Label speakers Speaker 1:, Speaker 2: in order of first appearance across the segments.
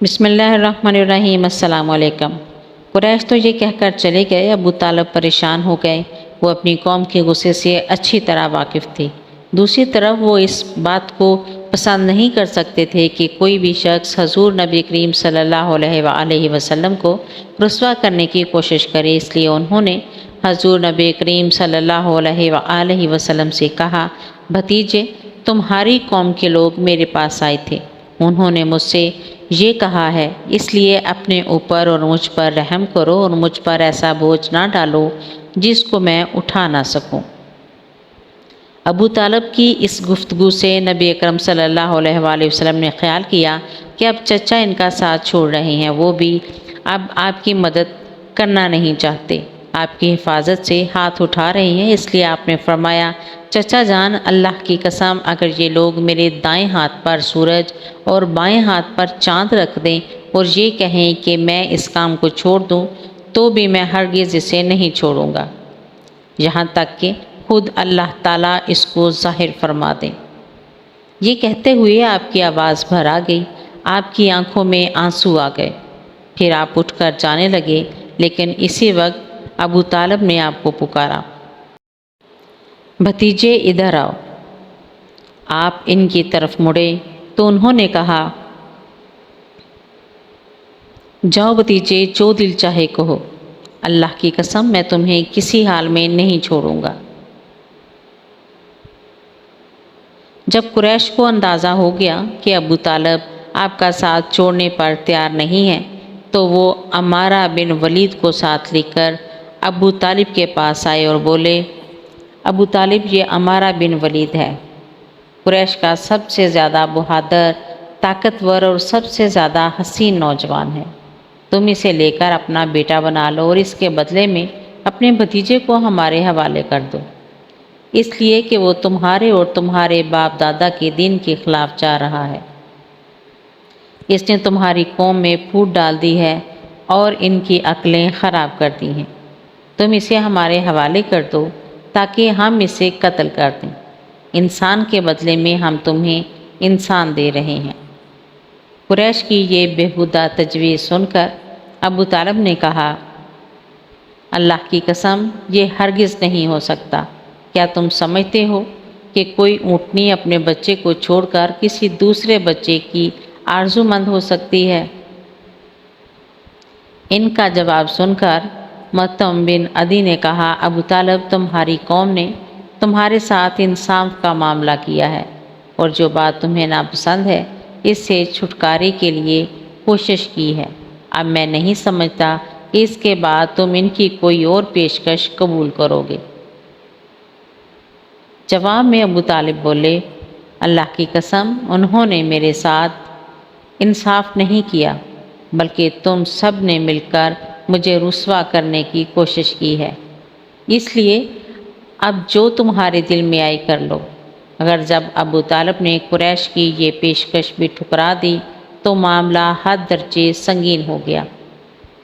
Speaker 1: بسم اللہ الرحمن الرحیم۔ السلام علیکم۔ قریش تو یہ کہہ کر چلے گئے، ابو طالب پریشان ہو گئے۔ وہ اپنی قوم کے غصے سے اچھی طرح واقف تھے۔ دوسری طرف وہ اس بات کو پسند نہیں کر سکتے تھے کہ کوئی بھی شخص حضور نبی کریم صلی اللہ علیہ وآلہ وسلم کو رسوا کرنے کی کوشش کرے، اس لیے انہوں نے حضور نبی کریم صلی اللہ علیہ وآلہ وسلم سے کہا، بھتیجے، تمہاری قوم کے لوگ میرے پاس آئے تھے، انہوں نے مجھ سے یہ کہا ہے، اس لیے اپنے اوپر اور مجھ پر رحم کرو اور مجھ پر ایسا بوجھ نہ ڈالو جس کو میں اٹھا نہ سکوں۔ ابو طالب کی اس گفتگو سے نبی اکرم صلی اللہ علیہ وآلہ وسلم نے خیال کیا کہ اب چچا ان کا ساتھ چھوڑ رہے ہیں، وہ بھی اب آپ کی مدد کرنا نہیں چاہتے، آپ کی حفاظت سے ہاتھ اٹھا رہے ہیں۔ اس لیے آپ نے فرمایا، چچا جان، اللہ کی قسم، اگر یہ لوگ میرے دائیں ہاتھ پر سورج اور بائیں ہاتھ پر چاند رکھ دیں اور یہ کہیں کہ میں اس کام کو چھوڑ دوں تو بھی میں ہرگز اسے نہیں چھوڑوں گا، یہاں تک کہ خود اللہ تعالیٰ اس کو ظاہر فرما دیں۔ یہ کہتے ہوئے آپ کی آواز بھر آ گئی، آپ کی آنکھوں میں آنسو آ گئے، پھر آپ اٹھ کر جانے لگے، لیکن اسی وقت ابو طالب نے آپ کو پکارا، بھتیجے ادھر آؤ۔ آپ ان کی طرف مڑے تو انہوں نے کہا، جاؤ بھتیجے، جو دل چاہے کہو، اللہ کی قسم میں تمہیں کسی حال میں نہیں چھوڑوں گا۔ جب قریش کو اندازہ ہو گیا کہ ابو طالب آپ کا ساتھ چھوڑنے پر تیار نہیں ہے، تو وہ عمارہ بن ولید کو ساتھ لے کر ابو طالب کے پاس آئے اور بولے، ابو طالب، یہ عمارہ بن ولید ہے، قریش کا سب سے زیادہ بہادر، طاقتور اور سب سے زیادہ حسین نوجوان ہے۔ تم اسے لے کر اپنا بیٹا بنا لو اور اس کے بدلے میں اپنے بھتیجے کو ہمارے حوالے کر دو، اس لیے کہ وہ تمہارے اور تمہارے باپ دادا کے دین کے خلاف جا رہا ہے۔ اس نے تمہاری قوم میں پھوٹ ڈال دی ہے اور ان کی عقلیں خراب کر دی ہیں۔ تم اسے ہمارے حوالے کر دو تاکہ ہم اسے قتل کر دیں، انسان کے بدلے میں ہم تمہیں انسان دے رہے ہیں۔ قریش کی یہ بیہودہ تجویز سن کر ابو طالب نے کہا، اللہ کی قسم، یہ ہرگز نہیں ہو سکتا۔ کیا تم سمجھتے ہو کہ کوئی اونٹنی اپنے بچے کو چھوڑ کر کسی دوسرے بچے کی آرزو مند ہو سکتی ہے؟ ان کا جواب سن کر مطعم بن عدی نے کہا، ابو طالب، تمہاری قوم نے تمہارے ساتھ انصاف کا معاملہ کیا ہے اور جو بات تمہیں ناپسند ہے اس سے چھٹکارے کے لیے کوشش کی ہے۔ اب میں نہیں سمجھتا کہ اس کے بعد تم ان کی کوئی اور پیشکش قبول کرو گے۔ جواب میں ابو طالب بولے، اللہ کی قسم، انہوں نے میرے ساتھ انصاف نہیں کیا، بلکہ تم سب نے مل کر مجھے رسوا کرنے کی کوشش کی ہے، اس لیے اب جو تمہارے دل میں آئی کر لو۔ اگر جب ابو طالب نے قریش کی یہ پیشکش بھی ٹھکرا دی تو معاملہ حد درجے سنگین ہو گیا۔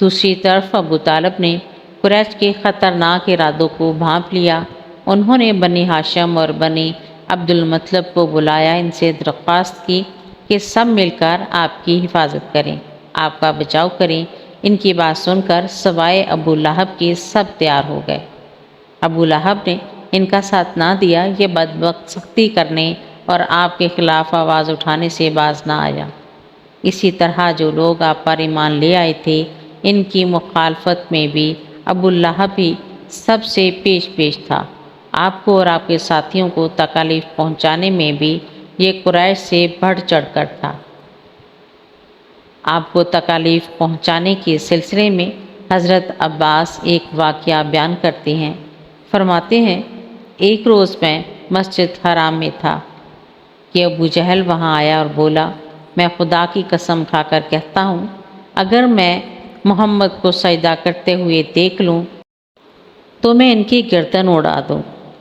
Speaker 1: دوسری طرف ابو طالب نے قریش کے خطرناک ارادوں کو بھانپ لیا۔ انہوں نے بنی ہاشم اور بنی عبد المطلب کو بلایا، ان سے درخواست کی کہ سب مل کر آپ کی حفاظت کریں، آپ کا بچاؤ کریں۔ ان کی بات سن کر سوائے ابو لہب کے سب تیار ہو گئے۔ ابو لہب نے ان کا ساتھ نہ دیا، یہ بدبخت سختی کرنے اور آپ کے خلاف آواز اٹھانے سے باز نہ آیا۔ اسی طرح جو لوگ آپ پر ایمان لے آئے تھے، ان کی مخالفت میں بھی ابو لہب ہی سب سے پیش تھا۔ آپ کو اور آپ کے ساتھیوں کو تکالیف پہنچانے میں بھی یہ قریش سے بڑھ چڑھ کر تھا۔ آپ کو تکالیف پہنچانے کے سلسلے میں حضرت عباس ایک واقعہ بیان کرتے ہیں۔ فرماتے ہیں، ایک روز میں مسجد حرام میں تھا کہ ابو جہل وہاں آیا اور بولا، میں خدا کی قسم کھا کر کہتا ہوں، اگر میں محمد کو سجدہ کرتے ہوئے دیکھ لوں تو میں ان کی گردن اڑا دوں۔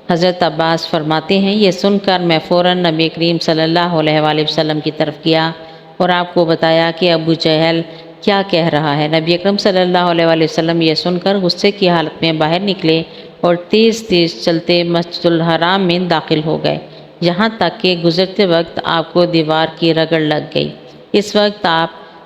Speaker 1: حضرت عباس فرماتے ہیں، یہ سن کر میں فوراً نبی کریم صلی اللہ علیہ وآلہ وسلم کی طرف گیا اور آپ کو بتایا کہ ابو جہل کیا کہہ رہا ہے۔ نبی اکرم صلی اللہ علیہ وآلہ وسلم یہ سن کر غصے کی حالت میں باہر نکلے اور تیز چلتے مسجد الحرام میں داخل ہو گئے، یہاں تک کہ گزرتے وقت آپ کو دیوار کی رگڑ لگ گئی۔ اس وقت آپ